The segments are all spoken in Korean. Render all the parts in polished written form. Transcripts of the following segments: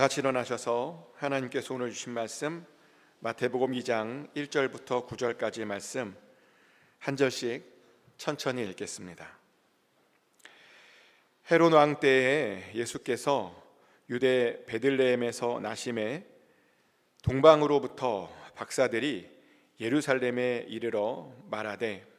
같이 일어나셔서 하나님께서 오늘 주신 말씀 마태복음 2장 1절부터 9절까지의 말씀 한 절씩 천천히 읽겠습니다. 헤롯 왕 때에 예수께서 유대 베들레헴에서 나심에 동방으로부터 박사들이 예루살렘에 이르러 말하되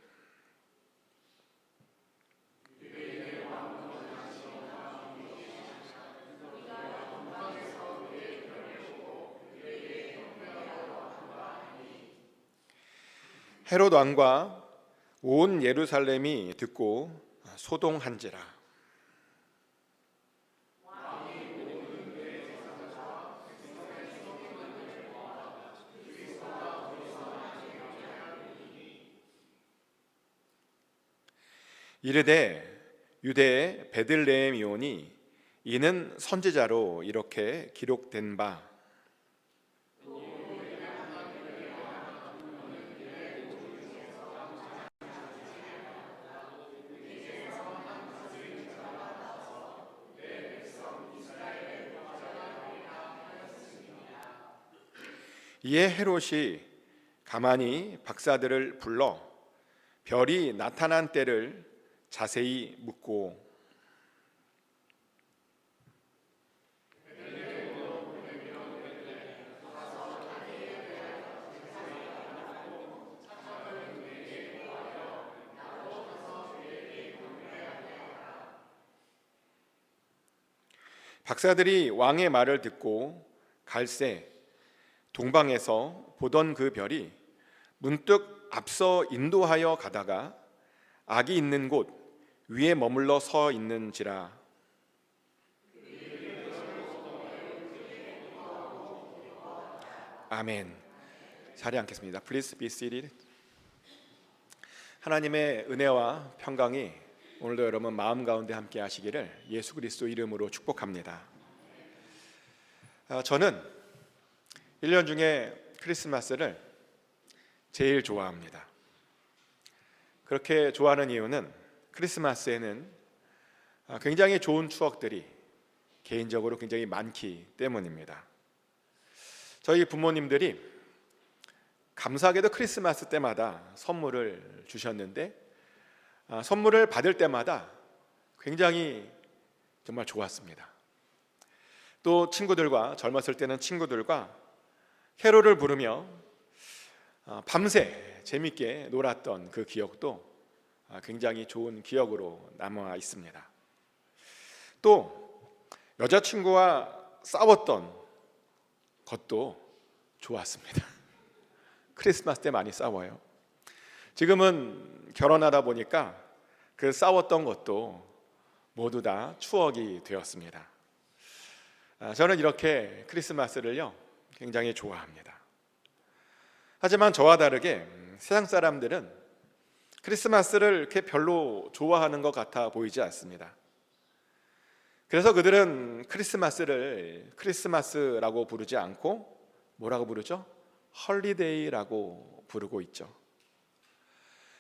헤롯 왕과 온 예루살렘이 듣고 소동한지라. 이르되 유대의 베들레헴이오니 이는 선지자로 이렇게 기록된 바 이에 헤롯이 가만히 박사들을 불러 별이 나타난 때를 자세히 묻고 박사들이 왕의 말을 듣고 갈새 동방에서 보던 그 별이 문득 앞서 인도하여 가다가 악이 있는 곳 위에 머물러 서 있는지라. 아멘. 자리에 앉겠습니다. Please be seated. 하나님의 은혜와 평강이 오늘도 여러분 마음 가운데 함께 하시기를 예수 그리스도 이름으로 축복합니다. 저는 1년 중에 크리스마스를 제일 좋아합니다. 그렇게 좋아하는 이유는 크리스마스에는 굉장히 좋은 추억들이 개인적으로 굉장히 많기 때문입니다. 저희 부모님들이 감사하게도 크리스마스 때마다 선물을 주셨는데 선물을 받을 때마다 굉장히 정말 좋았습니다. 또 친구들과 젊었을 때는 친구들과 캐롤을 부르며 밤새 재밌게 놀았던 그 기억도 굉장히 좋은 기억으로 남아 있습니다. 또 여자친구와 싸웠던 것도 좋았습니다. 크리스마스 때 많이 싸워요. 지금은 결혼하다 보니까 그 싸웠던 것도 모두 다 추억이 되었습니다. 저는 이렇게 크리스마스를요 굉장히 좋아합니다. 하지만 저와 다르게 세상 사람들은 크리스마스를 이렇게 별로 좋아하는 것 같아 보이지 않습니다. 그래서 그들은 크리스마스를 크리스마스라고 부르지 않고 뭐라고 부르죠? 헐리데이라고 부르고 있죠.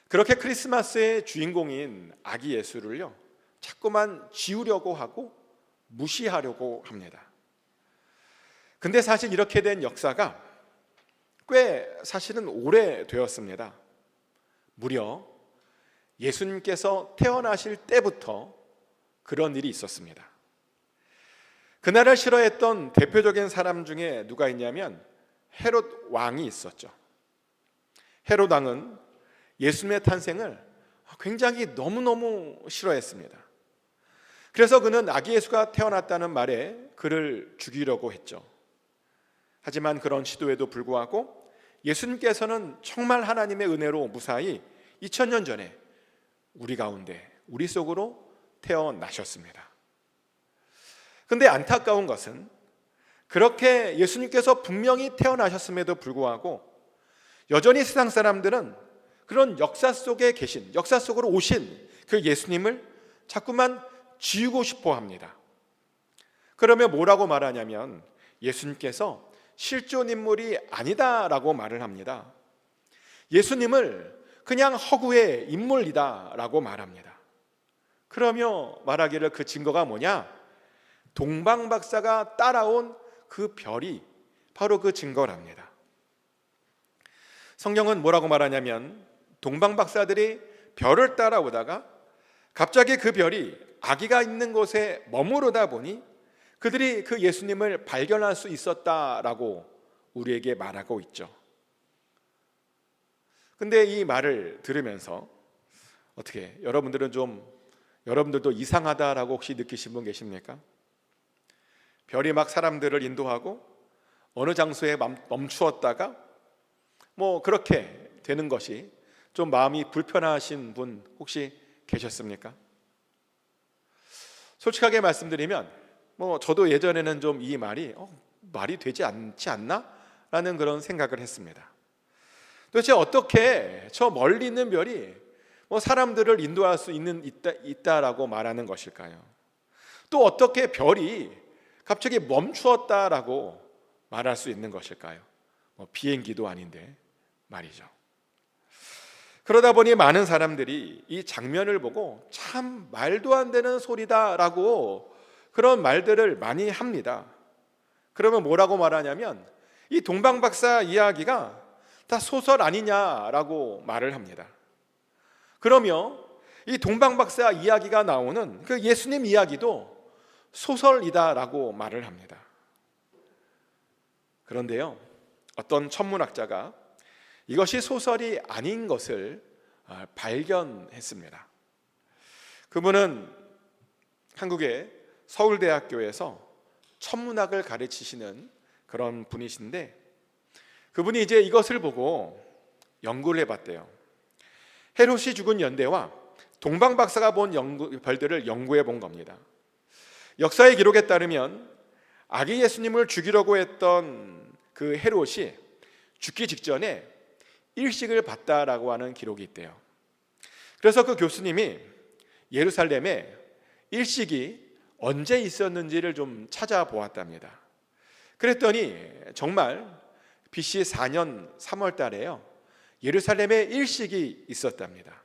그렇게 크리스마스의 주인공인 아기 예수를요 자꾸만 지우려고 하고 무시하려고 합니다. 근데 사실 이렇게 된 역사가 꽤 사실은 오래되었습니다. 무려 예수님께서 태어나실 때부터 그런 일이 있었습니다. 그날을 싫어했던 대표적인 사람 중에 누가 있냐면 헤롯 왕이 있었죠. 헤롯 왕은 예수님의 탄생을 굉장히 너무너무 싫어했습니다. 그래서 그는 아기 예수가 태어났다는 말에 그를 죽이려고 했죠. 하지만 그런 시도에도 불구하고 예수님께서는 정말 하나님의 은혜로 무사히 2000년 전에 우리 가운데 우리 속으로 태어나셨습니다. 그런데 안타까운 것은 그렇게 예수님께서 분명히 태어나셨음에도 불구하고 여전히 세상 사람들은 그런 역사 속에 계신, 역사 속으로 오신 그 예수님을 자꾸만 지우고 싶어 합니다. 그러면 뭐라고 말하냐면 예수님께서 실존 인물이 아니다라고 말을 합니다. 예수님을 그냥 허구의 인물이다라고 말합니다. 그러며 말하기를 그 증거가 뭐냐? 동방 박사가 따라온 그 별이 바로 그 증거랍니다. 성경은 뭐라고 말하냐면 동방박사들이 별을 따라오다가 갑자기 그 별이 아기가 있는 곳에 머무르다 보니 그들이 그 예수님을 발견할 수 있었다라고 우리에게 말하고 있죠. 근데 이 말을 들으면서 어떻게 여러분들도 이상하다라고 혹시 느끼신 분 계십니까? 별이 막 사람들을 인도하고 어느 장소에 멈추었다가 그렇게 되는 것이 좀 마음이 불편하신 분 혹시 계셨습니까? 솔직하게 말씀드리면 저도 예전에는 좀 이 말이 되지 않지 않나? 라는 그런 생각을 했습니다. 도대체 어떻게 저 멀리 있는 별이 사람들을 인도할 수 있다라고 말하는 것일까요? 또 어떻게 별이 갑자기 멈추었다라고 말할 수 있는 것일까요? 비행기도 아닌데 말이죠. 그러다 보니 많은 사람들이 이 장면을 보고 참 말도 안 되는 소리다라고 그런 말들을 많이 합니다. 그러면 뭐라고 말하냐면 이 동방박사 이야기가 다 소설 아니냐라고 말을 합니다. 그러며 이 동방박사 이야기가 나오는 그 예수님 이야기도 소설이다라고 말을 합니다. 그런데요, 어떤 천문학자가 이것이 소설이 아닌 것을 발견했습니다. 그분은 한국의 서울대학교에서 천문학을 가르치시는 그런 분이신데 그분이 이제 이것을 보고 연구를 해봤대요. 헤롯이 죽은 연대와 동방박사가 본 별들을 연구해 본 겁니다. 역사의 기록에 따르면 아기 예수님을 죽이려고 했던 그 헤롯이 죽기 직전에 일식을 봤다라고 하는 기록이 있대요. 그래서 그 교수님이 예루살렘에 일식이 언제 있었는지를 좀 찾아보았답니다. 그랬더니 정말 BC 4년 3월 달에요, 예루살렘에 일식이 있었답니다.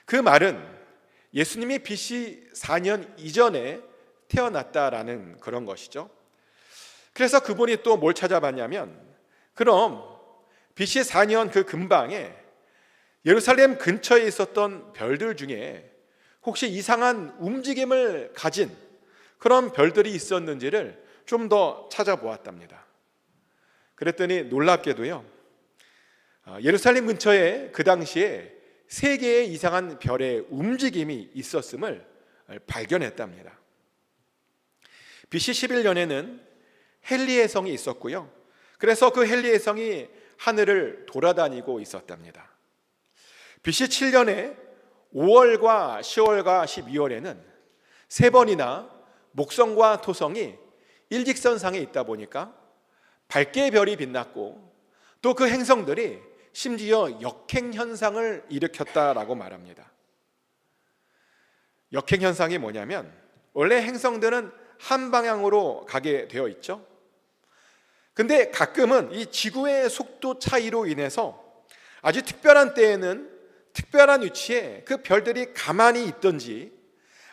그 말은 예수님이 BC 4년 이전에 태어났다라는 그런 것이죠. 그래서 그분이 또 뭘 찾아봤냐면 그럼 BC 4년 그 근방에 예루살렘 근처에 있었던 별들 중에 혹시 이상한 움직임을 가진 그런 별들이 있었는지를 좀 더 찾아보았답니다. 그랬더니 놀랍게도요, 예루살렘 근처에 그 당시에 3개의 이상한 별의 움직임이 있었음을 발견했답니다. BC 11년에는 헨리의 성이 있었고요, 그래서 그 헨리의 성이 하늘을 돌아다니고 있었답니다. BC 7년에 5월과 10월과 12월에는 3번이나 목성과 토성이 일직선상에 있다 보니까 밝게 별이 빛났고 또 그 행성들이 심지어 역행현상을 일으켰다라고 말합니다. 역행현상이 뭐냐면 원래 행성들은 한 방향으로 가게 되어 있죠. 근데 가끔은 이 지구의 속도 차이로 인해서 아주 특별한 때에는 특별한 위치에 그 별들이 가만히 있든지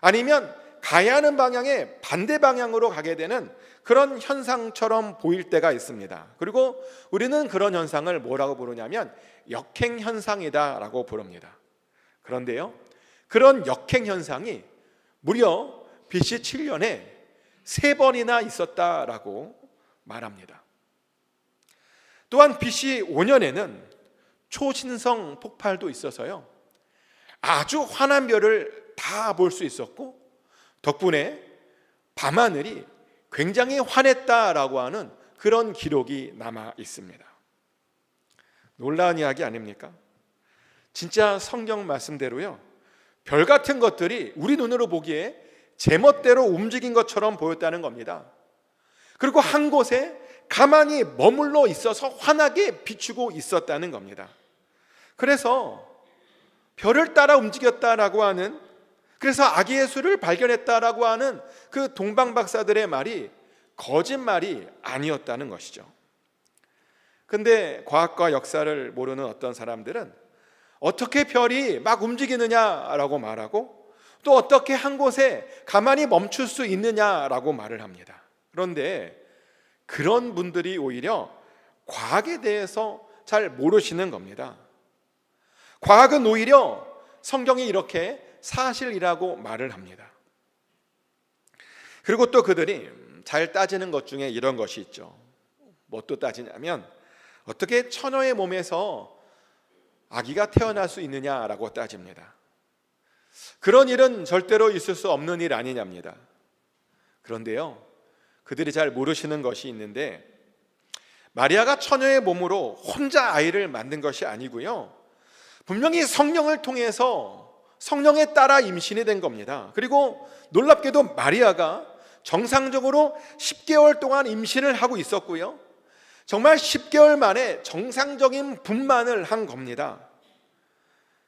아니면 가야 하는 방향의 반대 방향으로 가게 되는 그런 현상처럼 보일 때가 있습니다. 그리고 우리는 그런 현상을 뭐라고 부르냐면 역행현상이다라고 부릅니다. 그런데요, 그런 역행현상이 무려 BC 7년에 3번이나 있었다라고 말합니다. 또한 BC 5년에는 초신성 폭발도 있어서요, 아주 환한 별을 다 볼 수 있었고 덕분에 밤하늘이 굉장히 환했다라고 하는 그런 기록이 남아 있습니다. 놀라운 이야기 아닙니까? 진짜 성경 말씀대로요, 별 같은 것들이 우리 눈으로 보기에 제멋대로 움직인 것처럼 보였다는 겁니다. 그리고 한 곳에 가만히 머물러 있어서 환하게 비추고 있었다는 겁니다. 그래서 별을 따라 움직였다라고 하는, 그래서 아기 예수를 발견했다라고 하는 그 동방박사들의 말이 거짓말이 아니었다는 것이죠. 근데 과학과 역사를 모르는 어떤 사람들은 어떻게 별이 막 움직이느냐라고 말하고 또 어떻게 한 곳에 가만히 멈출 수 있느냐라고 말을 합니다. 그런데 그런 분들이 오히려 과학에 대해서 잘 모르시는 겁니다. 과학은 오히려 성경이 이렇게 사실이라고 말을 합니다. 그리고 또 그들이 잘 따지는 것 중에 이런 것이 있죠. 뭐 또 따지냐면 어떻게 처녀의 몸에서 아기가 태어날 수 있느냐라고 따집니다. 그런 일은 절대로 있을 수 없는 일 아니냐입니다. 그런데요, 그들이 잘 모르시는 것이 있는데, 마리아가 처녀의 몸으로 혼자 아이를 만든 것이 아니고요, 분명히 성령을 통해서 성령에 따라 임신이 된 겁니다. 그리고 놀랍게도 마리아가 정상적으로 10개월 동안 임신을 하고 있었고요, 정말 10개월 만에 정상적인 분만을 한 겁니다.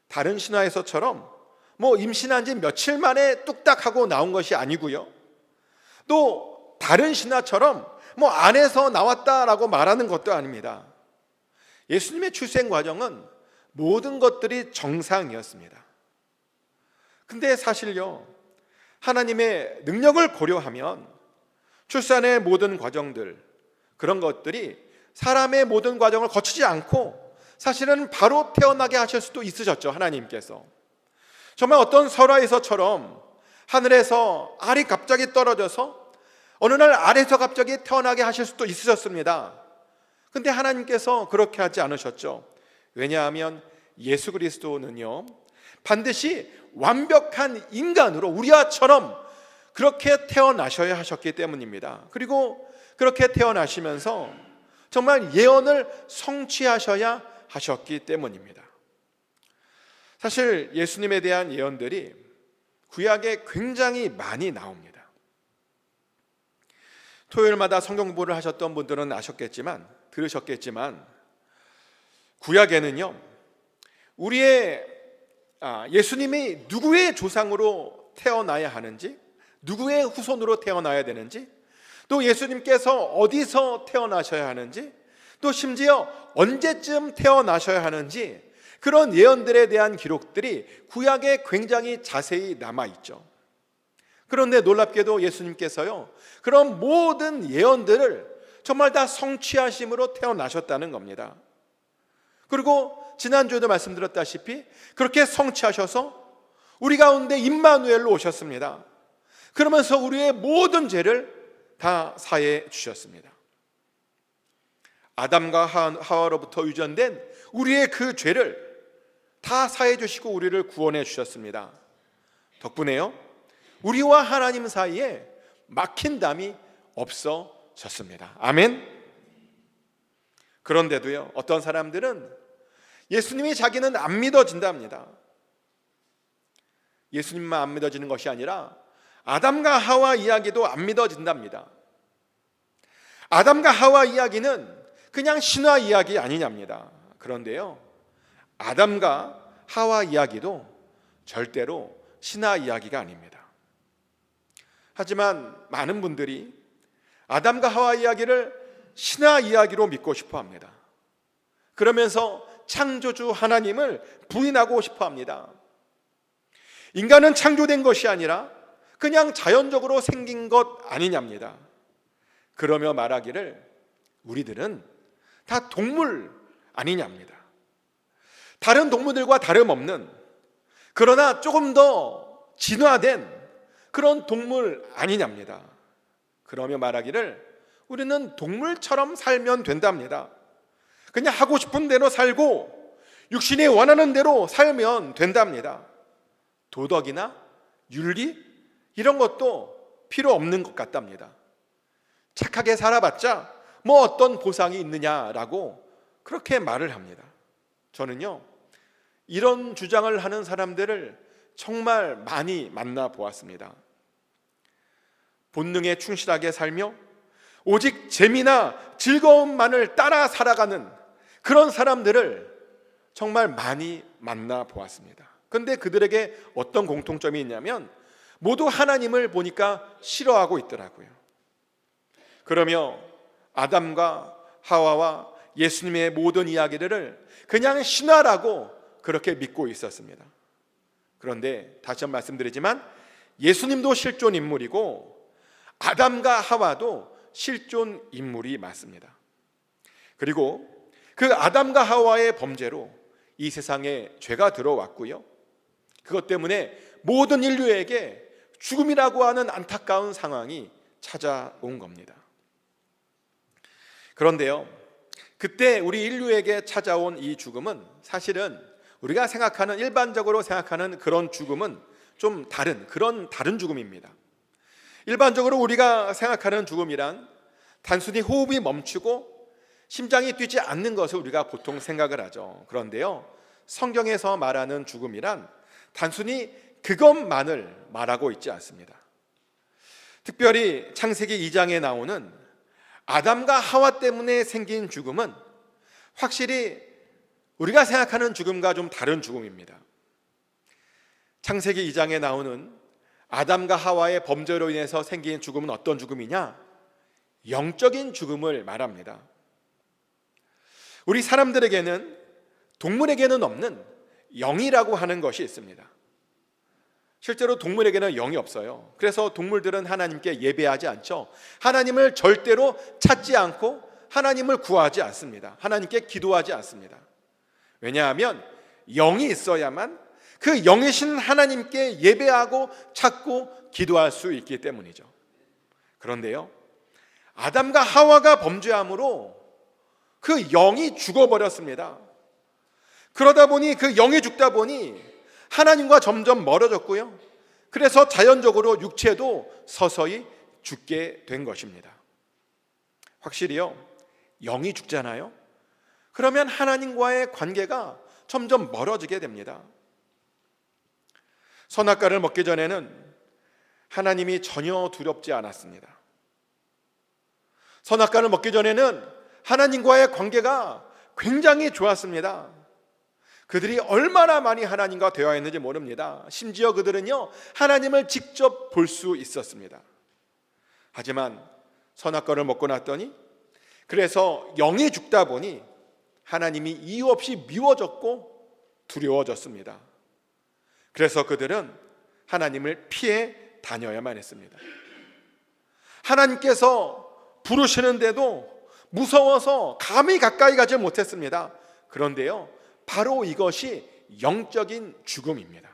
다른 신화에서처럼 뭐 임신한 지 며칠 만에 뚝딱 하고 나온 것이 아니고요, 또 다른 신화처럼 뭐 안에서 나왔다라고 말하는 것도 아닙니다. 예수님의 출생 과정은 모든 것들이 정상이었습니다. 근데 사실요, 하나님의 능력을 고려하면 출산의 모든 과정들, 그런 것들이 사람의 모든 과정을 거치지 않고 사실은 바로 태어나게 하실 수도 있으셨죠. 하나님께서 정말 어떤 설화에서처럼 하늘에서 알이 갑자기 떨어져서 어느 날 알에서 갑자기 태어나게 하실 수도 있으셨습니다. 근데 하나님께서 그렇게 하지 않으셨죠. 왜냐하면 예수 그리스도는요, 반드시 완벽한 인간으로 우리와처럼 그렇게 태어나셔야 하셨기 때문입니다. 그리고 그렇게 태어나시면서 정말 예언을 성취하셔야 하셨기 때문입니다. 사실 예수님에 대한 예언들이 구약에 굉장히 많이 나옵니다. 토요일마다 성경 공부를 하셨던 분들은 들으셨겠지만 구약에는요, 우리의 예수님이 누구의 조상으로 태어나야 하는지, 누구의 후손으로 태어나야 되는지, 또 예수님께서 어디서 태어나셔야 하는지, 또 심지어 언제쯤 태어나셔야 하는지, 그런 예언들에 대한 기록들이 구약에 굉장히 자세히 남아있죠. 그런데 놀랍게도 예수님께서요, 그런 모든 예언들을 정말 다 성취하심으로 태어나셨다는 겁니다. 그리고 지난주에도 말씀드렸다시피 그렇게 성취하셔서 우리 가운데 임마누엘로 오셨습니다. 그러면서 우리의 모든 죄를 다 사해 주셨습니다. 아담과 하와로부터 유전된 우리의 그 죄를 다 사해 주시고 우리를 구원해 주셨습니다. 덕분에요, 우리와 하나님 사이에 막힌 담이 없어졌습니다. 아멘. 그런데도요, 어떤 사람들은 예수님이 자기는 안 믿어진답니다. 예수님만 안 믿어지는 것이 아니라 아담과 하와 이야기도 안 믿어진답니다. 아담과 하와 이야기는 그냥 신화 이야기 아니냐입니다. 그런데요, 아담과 하와 이야기도 절대로 신화 이야기가 아닙니다. 하지만 많은 분들이 아담과 하와 이야기를 신화 이야기로 믿고 싶어 합니다. 그러면서 창조주 하나님을 부인하고 싶어 합니다. 인간은 창조된 것이 아니라 그냥 자연적으로 생긴 것 아니냐입니다. 그러며 말하기를 우리들은 다 동물 아니냐입니다. 다른 동물들과 다름없는, 그러나 조금 더 진화된 그런 동물 아니냐입니다. 그러며 말하기를 우리는 동물처럼 살면 된답니다. 그냥 하고 싶은 대로 살고 육신이 원하는 대로 살면 된답니다. 도덕이나 윤리 이런 것도 필요 없는 것 같답니다. 착하게 살아봤자 뭐 어떤 보상이 있느냐라고 그렇게 말을 합니다. 저는요, 이런 주장을 하는 사람들을 정말 많이 만나 보았습니다. 본능에 충실하게 살며 오직 재미나 즐거움만을 따라 살아가는 그런 사람들을 정말 많이 만나 보았습니다. 그런데 그들에게 어떤 공통점이 있냐면 모두 하나님을 보니까 싫어하고 있더라고요. 그러며 아담과 하와와 예수님의 모든 이야기들을 그냥 신화라고 그렇게 믿고 있었습니다. 그런데 다시 한번 말씀드리지만 예수님도 실존 인물이고 아담과 하와도 실존 인물이 맞습니다. 그리고 그 아담과 하와의 범죄로 이 세상에 죄가 들어왔고요, 그것 때문에 모든 인류에게 죽음이라고 하는 안타까운 상황이 찾아온 겁니다. 그런데요, 그때 우리 인류에게 찾아온 이 죽음은 사실은 우리가 생각하는, 일반적으로 생각하는 그런 죽음은 좀 다른 죽음입니다. 일반적으로 우리가 생각하는 죽음이란 단순히 호흡이 멈추고 심장이 뛰지 않는 것을 우리가 보통 생각을 하죠. 그런데요, 성경에서 말하는 죽음이란 단순히 그것만을 말하고 있지 않습니다. 특별히 창세기 2장에 나오는 아담과 하와 때문에 생긴 죽음은 확실히 우리가 생각하는 죽음과 좀 다른 죽음입니다. 창세기 2장에 나오는 아담과 하와의 범죄로 인해서 생긴 죽음은 어떤 죽음이냐? 영적인 죽음을 말합니다. 우리 사람들에게는, 동물에게는 없는 영이라고 하는 것이 있습니다. 실제로 동물에게는 영이 없어요. 그래서 동물들은 하나님께 예배하지 않죠. 하나님을 절대로 찾지 않고 하나님을 구하지 않습니다. 하나님께 기도하지 않습니다. 왜냐하면 영이 있어야만 그 영이신 하나님께 예배하고 찾고 기도할 수 있기 때문이죠. 그런데요, 아담과 하와가 범죄함으로 그 영이 죽어버렸습니다. 그러다 보니, 그 영이 죽다 보니 하나님과 점점 멀어졌고요, 그래서 자연적으로 육체도 서서히 죽게 된 것입니다. 확실히요, 영이 죽잖아요. 그러면 하나님과의 관계가 점점 멀어지게 됩니다. 선악과를 먹기 전에는 하나님이 전혀 두렵지 않았습니다. 선악과를 먹기 전에는 하나님과의 관계가 굉장히 좋았습니다. 그들이 얼마나 많이 하나님과 대화했는지 모릅니다. 심지어 그들은요, 하나님을 직접 볼 수 있었습니다. 하지만 선악과를 먹고 났더니, 그래서 영이 죽다 보니 하나님이 이유 없이 미워졌고 두려워졌습니다. 그래서 그들은 하나님을 피해 다녀야만 했습니다. 하나님께서 부르시는데도 무서워서 감히 가까이 가지 못했습니다. 그런데요, 바로 이것이 영적인 죽음입니다.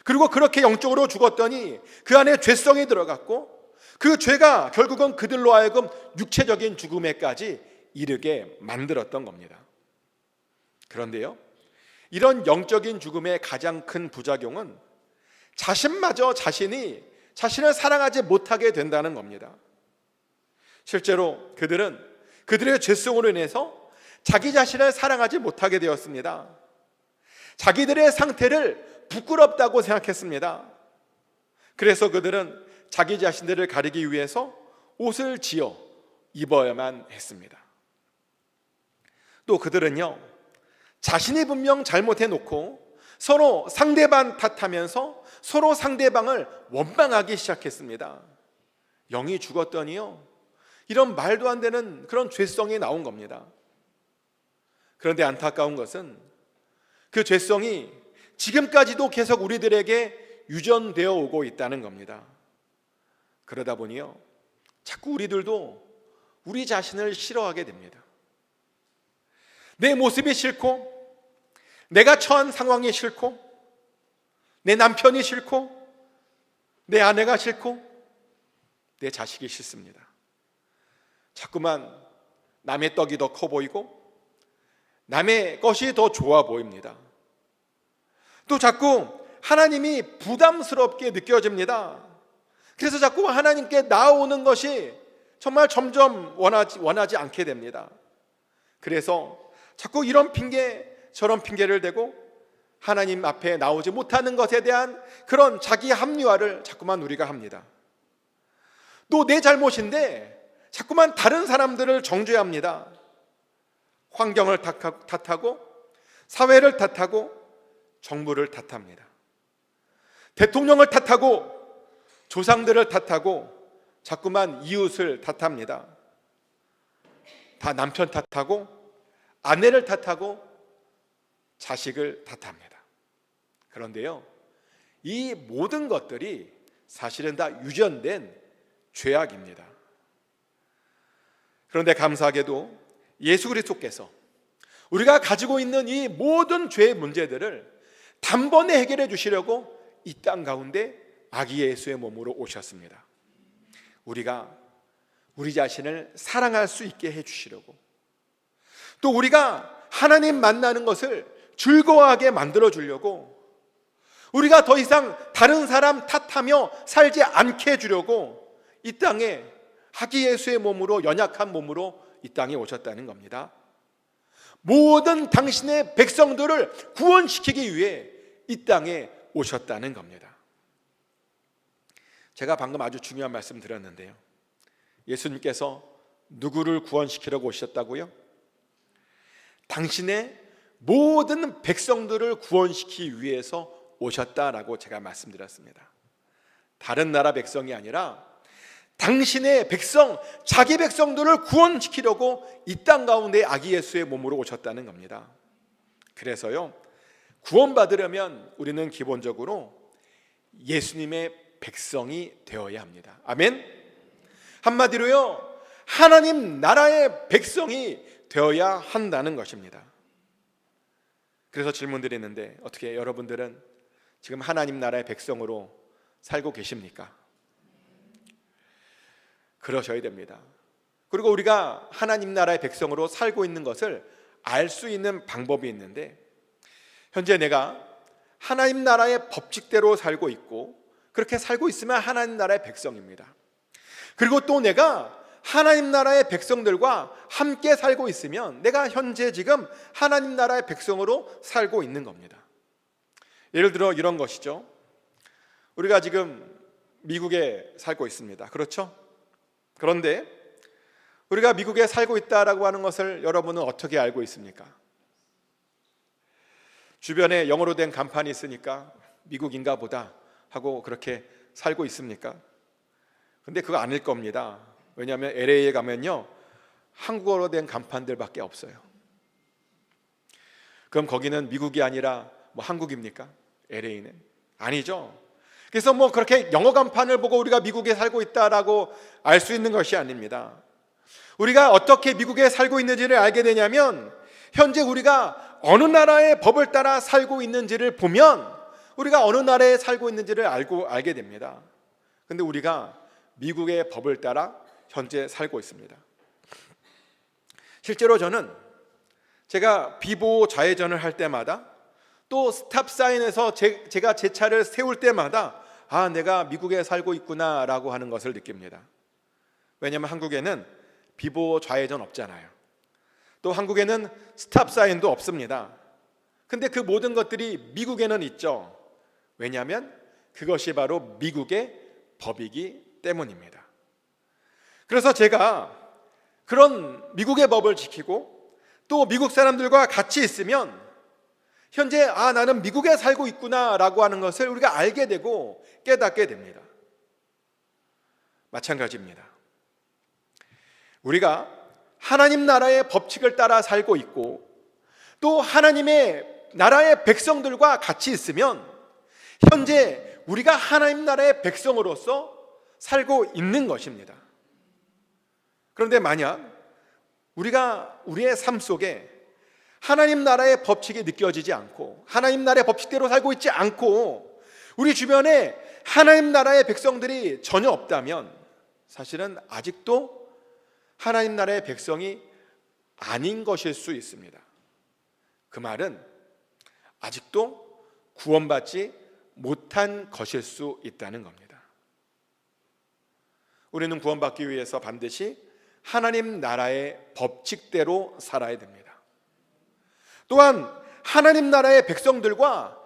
그리고 그렇게 영적으로 죽었더니 그 안에 죄성이 들어갔고, 그 죄가 결국은 그들로 하여금 육체적인 죽음에까지 이르게 만들었던 겁니다. 그런데요, 이런 영적인 죽음의 가장 큰 부작용은 자신마저 자신을 사랑하지 못하게 된다는 겁니다. 실제로 그들은 그들의 죄성으로 인해서 자기 자신을 사랑하지 못하게 되었습니다. 자기들의 상태를 부끄럽다고 생각했습니다. 그래서 그들은 자기 자신들을 가리기 위해서 옷을 지어 입어야만 했습니다. 또 그들은요, 자신이 분명 잘못해놓고 서로 상대방 탓하면서 서로 상대방을 원망하기 시작했습니다. 영이 죽었더니요, 이런 말도 안 되는 그런 죄성이 나온 겁니다. 그런데 안타까운 것은 그 죄성이 지금까지도 계속 우리들에게 유전되어 오고 있다는 겁니다. 그러다 보니요, 자꾸 우리들도 우리 자신을 싫어하게 됩니다. 내 모습이 싫고, 내가 처한 상황이 싫고, 내 남편이 싫고, 내 아내가 싫고, 내 자식이 싫습니다. 자꾸만 남의 떡이 더 커 보이고 남의 것이 더 좋아 보입니다. 또 자꾸 하나님이 부담스럽게 느껴집니다. 그래서 자꾸 하나님께 나아오는 것이 정말 점점 원하지 않게 됩니다. 그래서 자꾸 이런 핑계 저런 핑계를 대고 하나님 앞에 나오지 못하는 것에 대한 그런 자기 합리화를 자꾸만 우리가 합니다. 또 내 잘못인데 자꾸만 다른 사람들을 정죄합니다. 환경을 탓하고 사회를 탓하고 정부를 탓합니다. 대통령을 탓하고 조상들을 탓하고 자꾸만 이웃을 탓합니다. 다 남편 탓하고 아내를 탓하고 자식을 탓합니다. 그런데요, 이 모든 것들이 사실은 다 유전된 죄악입니다. 그런데 감사하게도 예수 그리스도께서 우리가 가지고 있는 이 모든 죄의 문제들을 단번에 해결해 주시려고 이 땅 가운데 아기 예수의 몸으로 오셨습니다. 우리가 우리 자신을 사랑할 수 있게 해주시려고, 또 우리가 하나님 만나는 것을 즐거워하게 만들어 주려고, 우리가 더 이상 다른 사람 탓하며 살지 않게 해주려고 이 땅에 아기 예수의 몸으로, 연약한 몸으로 이 땅에 오셨다는 겁니다. 모든 당신의 백성들을 구원시키기 위해 이 땅에 오셨다는 겁니다. 제가 방금 아주 중요한 말씀 드렸는데요, 예수님께서 누구를 구원시키려고 오셨다고요? 당신의 모든 백성들을 구원시키기 위해서 오셨다라고 제가 말씀드렸습니다. 다른 나라 백성이 아니라 당신의 백성, 자기 백성들을 구원시키려고 이 땅 가운데 아기 예수의 몸으로 오셨다는 겁니다. 그래서요, 구원받으려면 우리는 기본적으로 예수님의 백성이 되어야 합니다. 아멘. 한마디로요, 하나님 나라의 백성이 되어야 한다는 것입니다. 그래서 질문 드리는데, 어떻게 여러분들은 지금 하나님 나라의 백성으로 살고 계십니까? 그러셔야 됩니다. 그리고 우리가 하나님 나라의 백성으로 살고 있는 것을 알 수 있는 방법이 있는데, 현재 내가 하나님 나라의 법칙대로 살고 있고, 그렇게 살고 있으면 하나님 나라의 백성입니다. 그리고 또 내가 하나님 나라의 백성들과 함께 살고 있으면 내가 현재 지금 하나님 나라의 백성으로 살고 있는 겁니다. 예를 들어 이런 것이죠. 우리가 지금 미국에 살고 있습니다. 그렇죠? 그런데 우리가 미국에 살고 있다라고 하는 것을 여러분은 어떻게 알고 있습니까? 주변에 영어로 된 간판이 있으니까 미국인가 보다 하고 그렇게 살고 있습니까? 근데 그거 아닐 겁니다. 왜냐하면 LA에 가면요, 한국어로 된 간판들밖에 없어요. 그럼 거기는 미국이 아니라 뭐 한국입니까? LA는 아니죠. 그래서 뭐 그렇게 영어 간판을 보고 우리가 미국에 살고 있다라고 알 수 있는 것이 아닙니다. 우리가 어떻게 미국에 살고 있는지를 알게 되냐면, 현재 우리가 어느 나라의 법을 따라 살고 있는지를 보면 우리가 어느 나라에 살고 있는지를 알게 됩니다. 근데 우리가 미국의 법을 따라 현재 살고 있습니다. 실제로 저는 제가 비보호 좌회전을 할 때마다, 또 스탑사인에서 제가 제 차를 세울 때마다 아, 내가 미국에 살고 있구나 라고 하는 것을 느낍니다. 왜냐하면 한국에는 비보호 좌회전 없잖아요. 또 한국에는 스탑사인도 없습니다. 근데 그 모든 것들이 미국에는 있죠. 왜냐하면 그것이 바로 미국의 법이기 때문입니다. 그래서 제가 그런 미국의 법을 지키고 또 미국 사람들과 같이 있으면 현재 나는 미국에 살고 있구나 라고 하는 것을 우리가 알게 되고 깨닫게 됩니다. 마찬가지입니다. 우리가 하나님 나라의 법칙을 따라 살고 있고 또 하나님의 나라의 백성들과 같이 있으면 현재 우리가 하나님 나라의 백성으로서 살고 있는 것입니다. 그런데 만약 우리가 우리의 삶 속에 하나님 나라의 법칙이 느껴지지 않고 하나님 나라의 법칙대로 살고 있지 않고 우리 주변에 하나님 나라의 백성들이 전혀 없다면 사실은 아직도 하나님 나라의 백성이 아닌 것일 수 있습니다. 그 말은 아직도 구원받지 못한 것일 수 있다는 겁니다. 우리는 구원받기 위해서 반드시 하나님 나라의 법칙대로 살아야 됩니다. 또한 하나님 나라의 백성들과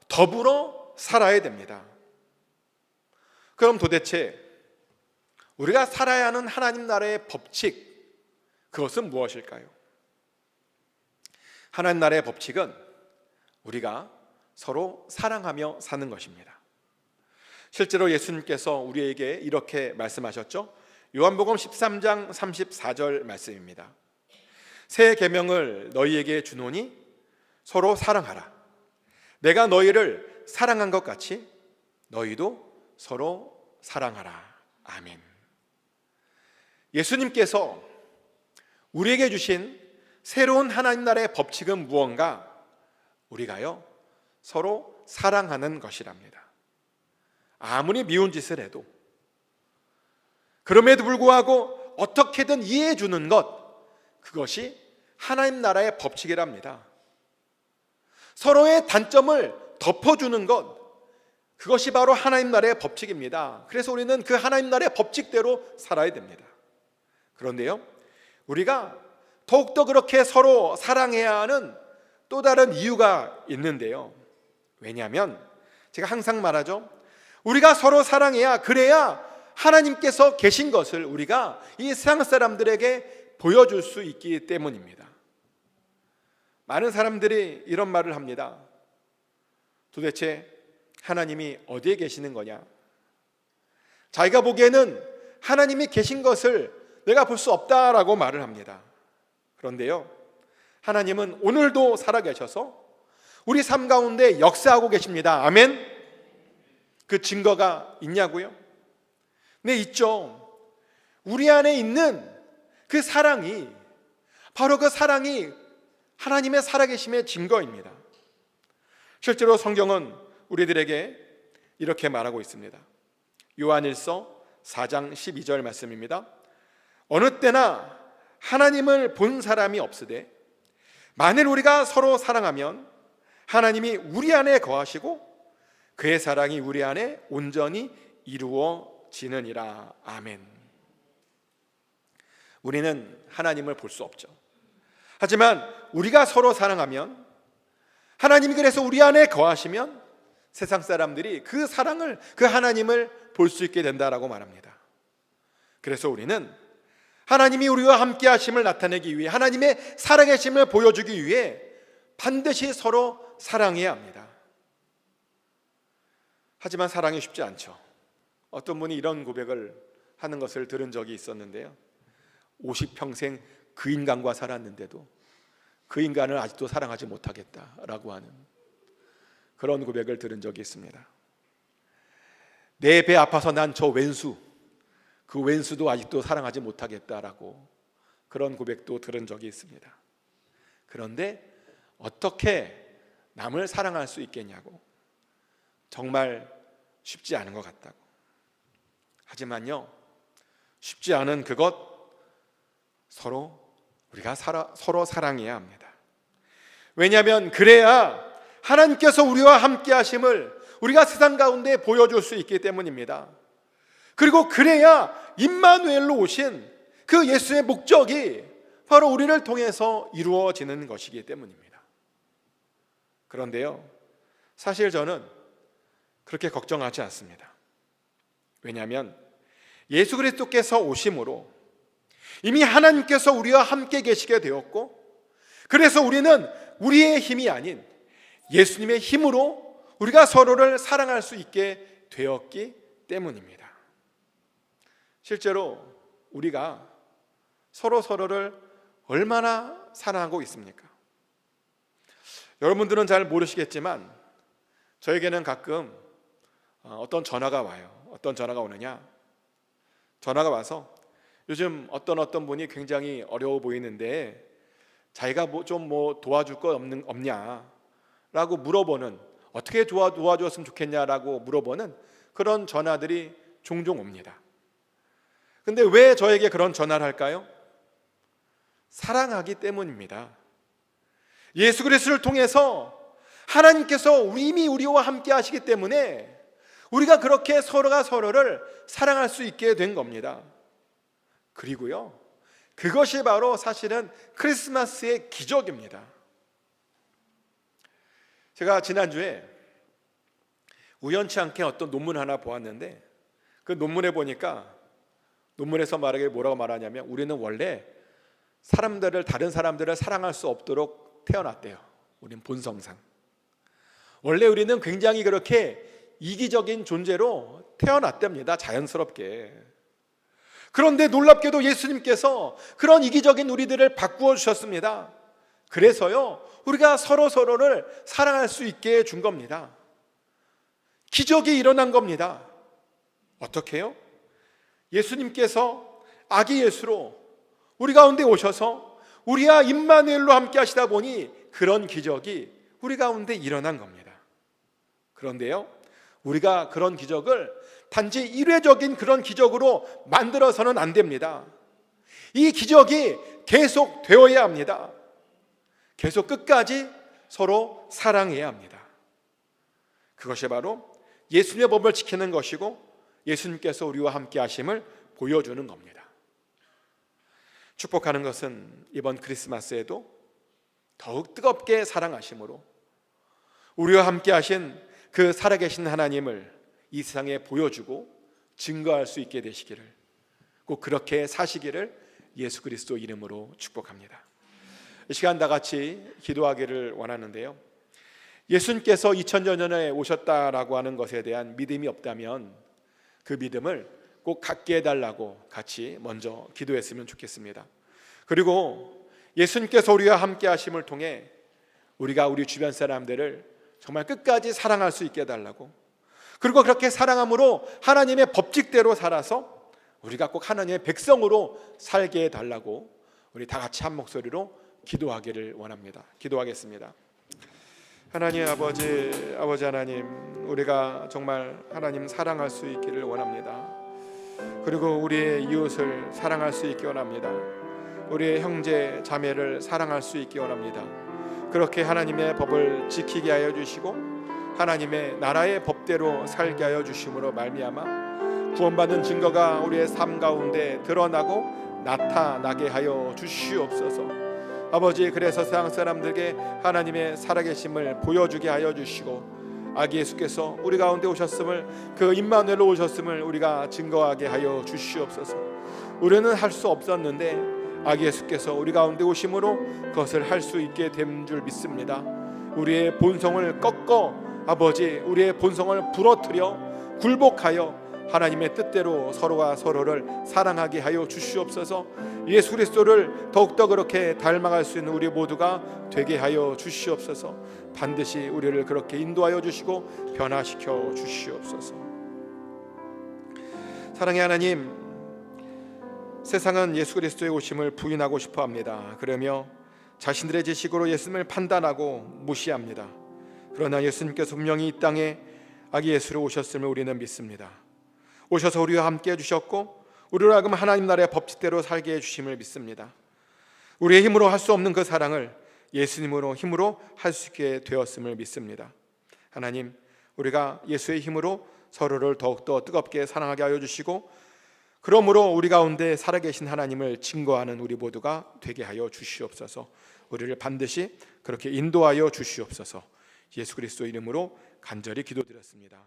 더불어 살아야 됩니다. 그럼 도대체 우리가 살아야 하는 하나님 나라의 법칙, 그것은 무엇일까요? 하나님 나라의 법칙은 우리가 서로 사랑하며 사는 것입니다. 실제로 예수님께서 우리에게 이렇게 말씀하셨죠. 요한복음 13장 34절 말씀입니다. 새 계명을 너희에게 주노니 서로 사랑하라. 내가 너희를 사랑한 것 같이 너희도 서로 사랑하라. 아멘. 예수님께서 우리에게 주신 새로운 하나님 나라의 법칙은 무언가? 우리가요, 서로 사랑하는 것이랍니다. 아무리 미운 짓을 해도, 그럼에도 불구하고 어떻게든 이해해 주는 것, 그것이 하나님 나라의 법칙이랍니다. 서로의 단점을 덮어주는 것, 그것이 바로 하나님 나라의 법칙입니다. 그래서 우리는 그 하나님 나라의 법칙대로 살아야 됩니다. 그런데요, 우리가 더욱더 그렇게 서로 사랑해야 하는 또 다른 이유가 있는데요. 왜냐하면 제가 항상 말하죠, 우리가 서로 사랑해야, 그래야 하나님께서 계신 것을 우리가 이 세상 사람들에게 보여줄 수 있기 때문입니다. 많은 사람들이 이런 말을 합니다. 도대체 하나님이 어디에 계시는 거냐? 자기가 보기에는 하나님이 계신 것을 내가 볼 수 없다라고 말을 합니다. 그런데요, 하나님은 오늘도 살아계셔서 우리 삶 가운데 역사하고 계십니다. 아멘? 그 증거가 있냐고요? 네, 있죠. 우리 안에 있는 그 사랑이, 바로 그 사랑이 하나님의 살아계심의 증거입니다. 실제로 성경은 우리들에게 이렇게 말하고 있습니다. 요한일서 4장 12절 말씀입니다. 어느 때나 하나님을 본 사람이 없으되 만일 우리가 서로 사랑하면 하나님이 우리 안에 거하시고 그의 사랑이 우리 안에 온전히 이루어지느니라. 아멘. 우리는 하나님을 볼 수 없죠. 하지만 우리가 서로 사랑하면, 하나님이 그래서 우리 안에 거하시면 세상 사람들이 그 사랑을, 그 하나님을 볼 수 있게 된다라고 말합니다. 그래서 우리는 하나님이 우리와 함께 하심을 나타내기 위해, 하나님의 살아계심을 보여주기 위해 반드시 서로 사랑해야 합니다. 하지만 사랑이 쉽지 않죠. 어떤 분이 이런 고백을 하는 것을 들은 적이 있었는데요, 50평생 그 인간과 살았는데도 그 인간을 아직도 사랑하지 못하겠다라고 하는 그런 고백을 들은 적이 있습니다. 내 배 아파서 난 저 왼수, 그 왼수도 아직도 사랑하지 못하겠다라고 그런 고백도 들은 적이 있습니다. 그런데 어떻게 남을 사랑할 수 있겠냐고, 정말 쉽지 않은 것 같다고. 하지만요, 쉽지 않은 그것, 우리가 서로 사랑해야 합니다. 왜냐하면 그래야 하나님께서 우리와 함께 하심을 우리가 세상 가운데 보여줄 수 있기 때문입니다. 그리고 그래야 임마누엘로 오신 그 예수의 목적이 바로 우리를 통해서 이루어지는 것이기 때문입니다. 그런데요, 사실 저는 그렇게 걱정하지 않습니다. 왜냐하면 예수 그리스도께서 오심으로 이미 하나님께서 우리와 함께 계시게 되었고, 그래서 우리는 우리의 힘이 아닌 예수님의 힘으로 우리가 서로를 사랑할 수 있게 되었기 때문입니다. 실제로 우리가 서로를 얼마나 사랑하고 있습니까? 여러분들은 잘 모르시겠지만 저에게는 가끔 어떤 전화가 와요. 어떤 전화가 오느냐? 전화가 와서 요즘 어떤 분이 굉장히 어려워 보이는데 자기가 좀 도와줄 거 없냐라고 물어보는, 어떻게 도와주었으면 좋겠냐라고 물어보는 그런 전화들이 종종 옵니다. 근데 왜 저에게 그런 전화를 할까요? 사랑하기 때문입니다. 예수 그리스도를 통해서 하나님께서 이미 우리와 함께 하시기 때문에 우리가 그렇게 서로가 서로를 사랑할 수 있게 된 겁니다. 그리고요, 그것이 바로 사실은 크리스마스의 기적입니다. 제가 지난주에 우연치 않게 어떤 논문 하나 보았는데, 그 논문에 보니까 논문에서 뭐라고 말하냐면, 우리는 원래 다른 사람들을 사랑할 수 없도록 태어났대요. 우리는 본성상 원래 우리는 굉장히 그렇게 이기적인 존재로 태어났답니다. 자연스럽게. 그런데 놀랍게도 예수님께서 그런 이기적인 우리들을 바꾸어 주셨습니다. 그래서요, 우리가 서로를 사랑할 수 있게 해준 겁니다. 기적이 일어난 겁니다. 어떻게요? 예수님께서 아기 예수로 우리 가운데 오셔서 우리와 임마누엘로 함께 하시다 보니 그런 기적이 우리 가운데 일어난 겁니다. 그런데요, 우리가 그런 기적을 단지 일회적인 그런 기적으로 만들어서는 안 됩니다. 이 기적이 계속 되어야 합니다. 계속 끝까지 서로 사랑해야 합니다. 그것이 바로 예수님의 법을 지키는 것이고 예수님께서 우리와 함께 하심을 보여주는 겁니다. 축복하는 것은 이번 크리스마스에도 더욱 뜨겁게 사랑하심으로 우리와 함께 하신 그 살아계신 하나님을 이 세상에 보여주고 증거할 수 있게 되시기를, 꼭 그렇게 사시기를 예수 그리스도 이름으로 축복합니다. 이 시간 다 같이 기도하기를 원하는데요, 예수님께서 2000년 전에 오셨다라고 하는 것에 대한 믿음이 없다면 그 믿음을 꼭 갖게 해달라고 같이 먼저 기도했으면 좋겠습니다. 그리고 예수님께서 우리와 함께 하심을 통해 우리가 우리 주변 사람들을 정말 끝까지 사랑할 수 있게 해달라고, 그리고 그렇게 사랑함으로 하나님의 법칙대로 살아서 우리가 꼭 하나님의 백성으로 살게 해달라고 우리 다 같이 한 목소리로 기도하기를 원합니다. 기도하겠습니다. 하나님 아버지 하나님, 우리가 정말 하나님 사랑할 수 있기를 원합니다. 그리고 우리의 이웃을 사랑할 수 있기 원합니다. 우리의 형제 자매를 사랑할 수 있기 원합니다. 그렇게 하나님의 법을 지키게 하여 주시고 하나님의 나라의 법대로 살게 하여 주심으로 말미암아 구원받은 증거가 우리의 삶 가운데 드러나고 나타나게 하여 주시옵소서. 아버지, 그래서 세상 사람들에게 하나님의 살아계심을 보여주게 하여 주시고 아기 예수께서 우리 가운데 오셨음을, 그 임마누엘로 오셨음을 우리가 증거하게 하여 주시옵소서. 우리는 할 수 없었는데 아기 예수께서 우리 가운데 오심으로 그것을 할 수 있게 된 줄 믿습니다. 우리의 본성을 꺾어 아버지, 우리의 본성을 부러뜨려 굴복하여 하나님의 뜻대로 서로가 서로를 사랑하게 하여 주시옵소서. 예수 그리스도를 더욱더 그렇게 닮아갈 수 있는 우리 모두가 되게 하여 주시옵소서. 반드시 우리를 그렇게 인도하여 주시고 변화시켜 주시옵소서. 사랑의 하나님, 세상은 예수 그리스도의 오심을 부인하고 싶어합니다. 그러며 자신들의 지식으로 예수님을 판단하고 무시합니다. 그러나 예수님께서 분명히 이 땅에 아기 예수로 오셨음을 우리는 믿습니다. 오셔서 우리와 함께 해주셨고 우리로 하여금 하나님 나라의 법칙대로 살게 해주심을 믿습니다. 우리의 힘으로 할 수 없는 그 사랑을 예수님으로 힘으로 할 수 있게 되었음을 믿습니다. 하나님, 우리가 예수의 힘으로 서로를 더욱더 뜨겁게 사랑하게 하여 주시고 그러므로 우리 가운데 살아계신 하나님을 증거하는 우리 모두가 되게 하여 주시옵소서. 우리를 반드시 그렇게 인도하여 주시옵소서. 예수 그리스도 이름으로 간절히 기도드렸습니다.